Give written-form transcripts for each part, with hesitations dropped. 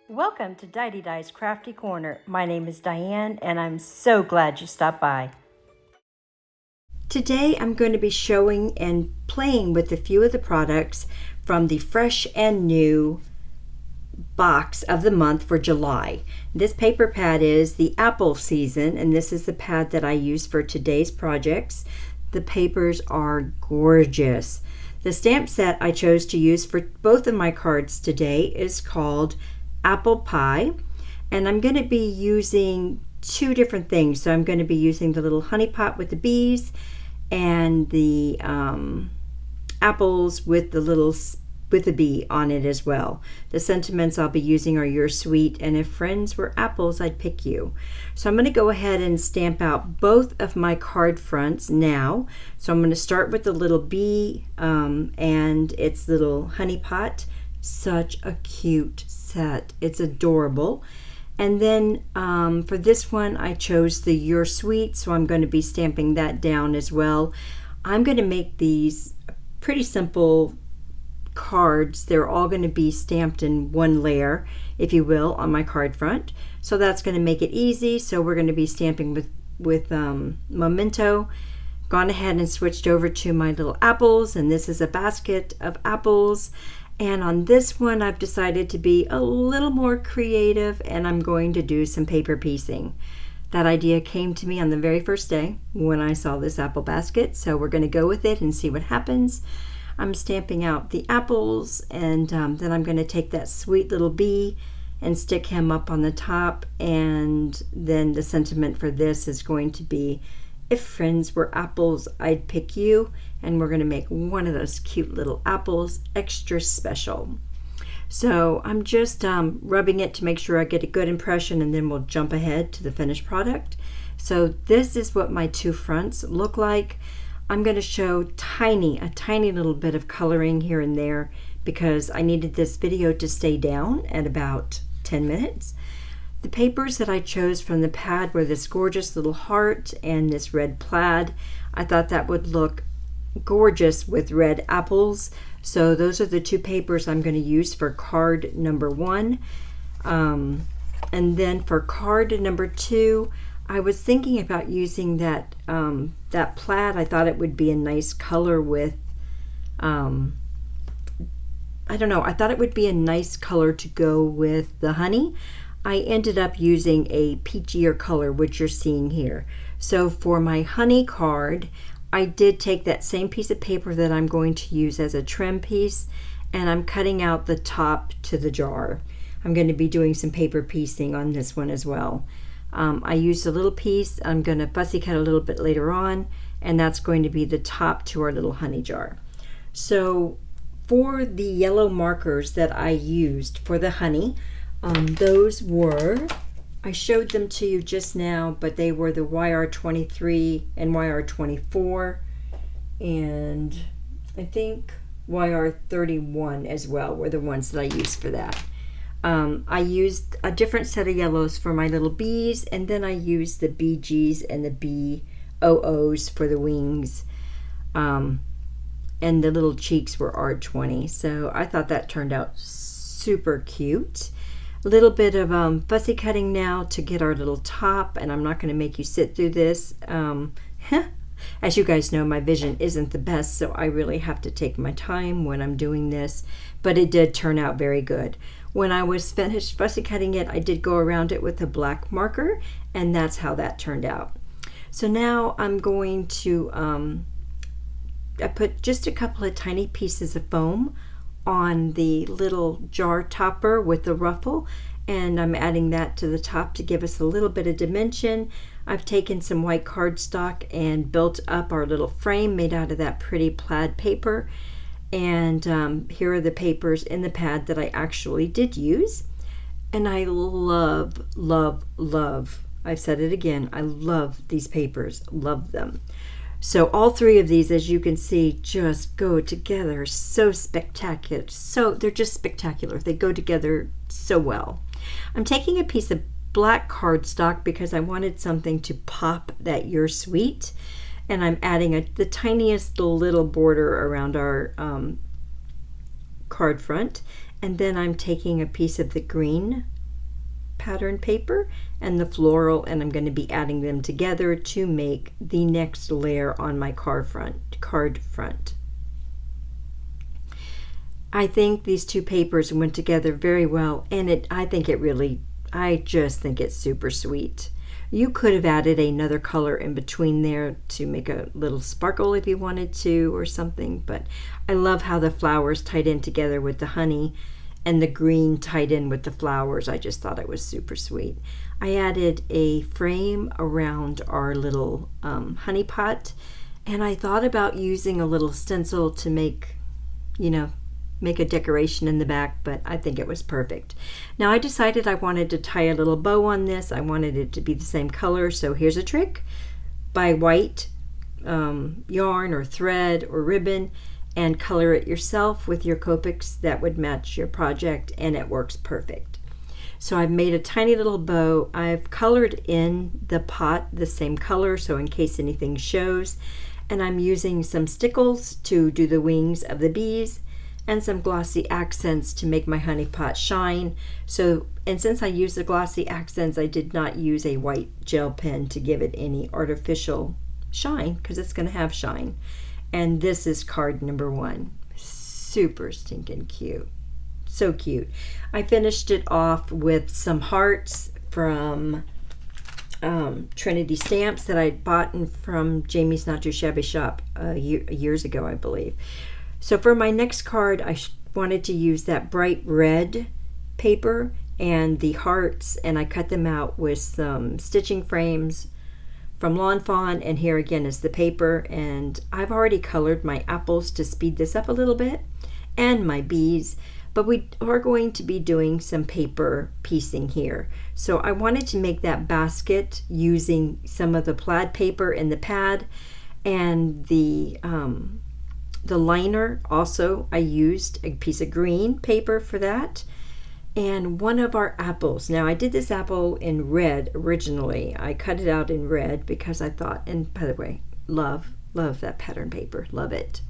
Welcome to Didedi's Crafty Corner. My name is Diane and I'm so glad you stopped by. Today I'm going to be showing and playing with a few of the products from the Fresh and New box of the month for July. This paper pad is the apple season, and this is the pad that I use for today's projects. The papers are gorgeous. The stamp set I chose to use for both of my cards today is called Apple Pie, and I'm going to be using two different things. So I'm going to be using the little honey pot with the bees and the apples with the bee on it as well. The sentiments I'll be using are "You're sweet" and "If friends were apples, I'd pick you." So I'm going to go ahead and stamp out both of my card fronts now. So I'm going to start with the little bee and its little honey pot. Such a cute set. It's adorable. And then for this one I chose the "You're Sweet," so I'm going to be stamping that down as well. I'm going to make these pretty simple cards. They're all going to be stamped in one layer, if you will, on my card front. So that's going to make it easy. So we're going to be stamping with Memento. Gone ahead and switched over to my little apples, and this is a basket of apples. And on this one I've decided to be a little more creative, and I'm going to do some paper piecing. That idea came to me on the very first day when I saw this apple basket, so we're going to go with it and see what happens. I'm stamping out the apples, and then I'm going to take that sweet little bee and stick him up on the top, and then the sentiment for this is going to be "If friends were apples, I'd pick you," and we're going to make one of those cute little apples extra special. So I'm just rubbing it to make sure I get a good impression, and then we'll jump ahead to the finished product. So this is what my two fronts look like. I'm going to show a tiny little bit of coloring here and there because I needed this video to stay down at about 10 minutes. The papers that I chose from the pad were this gorgeous little heart and this red plaid. I thought that would look gorgeous with red apples. So those are the two papers I'm going to use for card number one. And then for card number two, I was thinking about using that plaid. I thought it would be a nice color with, I thought it would be a nice color to go with the honey. I ended up using a peachier color, which you're seeing here. So for my honey card, I did take that same piece of paper that I'm going to use as a trim piece, and I'm cutting out the top to the jar. I'm going to be doing some paper piecing on this one as well. I used a little piece. I'm going to fussy cut a little bit later on, and that's going to be the top to our little honey jar. So for the yellow markers that I used for the honey, those were, I showed them to you just now, but they were the YR23 and YR24, and I think YR31 as well were the ones that I used for that. I used a different set of yellows for my little bees, and then I used the BGs and the BOOs for the wings, and the little cheeks were R20. So I thought that turned out super cute. A little bit of fussy cutting now to get our little top, and I'm not going to make you sit through this. As you guys know, my vision isn't the best, so I really have to take my time when I'm doing this, but it did turn out very good. When I was finished fussy cutting it, I did go around it with a black marker, and that's how that turned out. So now I'm going to, I put just a couple of tiny pieces of foam on the little jar topper with the ruffle, and I'm adding that to the top to give us a little bit of dimension. I've taken some white cardstock and built up our little frame made out of that pretty plaid paper, and here are the papers in the pad that I actually did use. And I love, I've said it again, I love these papers, love them. So all three of these, as you can see, just go together so spectacular. So they're just spectacular. They go together so well. I'm taking a piece of black cardstock because I wanted something to pop that "You're sweet," and I'm adding the tiniest little border around our card front, and then I'm taking a piece of the green pattern paper and the floral, and I'm going to be adding them together to make the next layer on my card front. I think these two papers went together very well, and I just think it's super sweet. You could have added another color in between there to make a little sparkle if you wanted to or something, but I love how the flowers tied in together with the honey and the green tied in with the flowers. I just thought it was super sweet. I added a frame around our little honey pot, and I thought about using a little stencil to make a decoration in the back, but I think it was perfect. Now I decided I wanted to tie a little bow on this. I wanted it to be the same color, so here's a trick. Buy white yarn or thread or ribbon and color it yourself with your copics that would match your project, and it works perfect. So I've made a tiny little bow. I've colored in the pot the same color, so in case anything shows, and I'm using some stickles to do the wings of the bees and some glossy accents to make my honey pot shine. And since I used the glossy accents, I did not use a white gel pen to give it any artificial shine, because it's going to have shine. And this is card number 1. Super stinking cute. So cute. I finished it off with some hearts from Trinity stamps that I bought from Jamie's Not Too Shabby Shop years ago, I believe. So for my next card, I wanted to use that bright red paper and the hearts, and I cut them out with some stitching frames from Lawn Fawn, and here again is the paper, and I've already colored my apples to speed this up a little bit, and my bees, but we are going to be doing some paper piecing here. So I wanted to make that basket using some of the plaid paper in the pad, and the liner also, I used a piece of green paper for that, and one of our apples. Now I did this apple in red originally. I cut it out in red because I thought, and by the way, love that pattern paper, love it.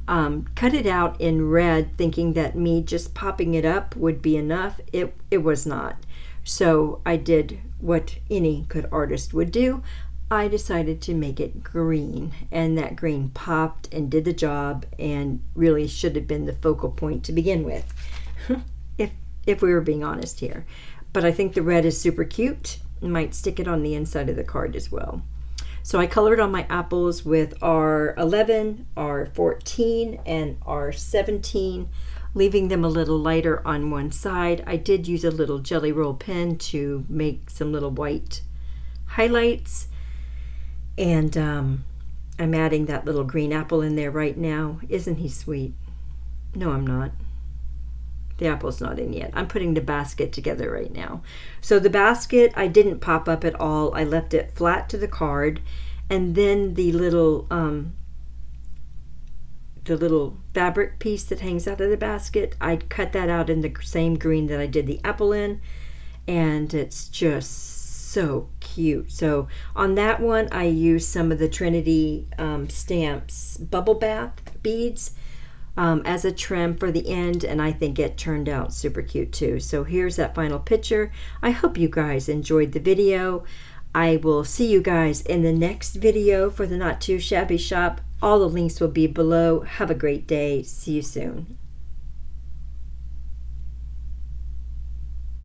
Cut it out in red thinking that me just popping it up would be enough. It was not. So I did what any good artist would do. I decided to make it green, and that green popped and did the job, and really should have been the focal point to begin with, if we were being honest here. But I think the red is super cute. I might stick it on the inside of the card as well. So I colored on my apples with R11, R14, and R17, leaving them a little lighter on one side. I did use a little Jelly Roll pen to make some little white highlights. And I'm adding that little green apple in there right now. Isn't he sweet? No, I'm not. The apple's not in yet. I'm putting the basket together right now. So the basket, I didn't pop up at all. I left it flat to the card. And then the little fabric piece that hangs out of the basket, I cut that out in the same green that I did the apple in. And it's just so cute. So on that one, I used some of the Trinity stamps bubble bath beads as a trim for the end, and I think it turned out super cute too. So here's that final picture. I hope you guys enjoyed the video. I will see you guys in the next video for the Not Too Shabby Shop. All the links will be below. Have a great day. See you soon.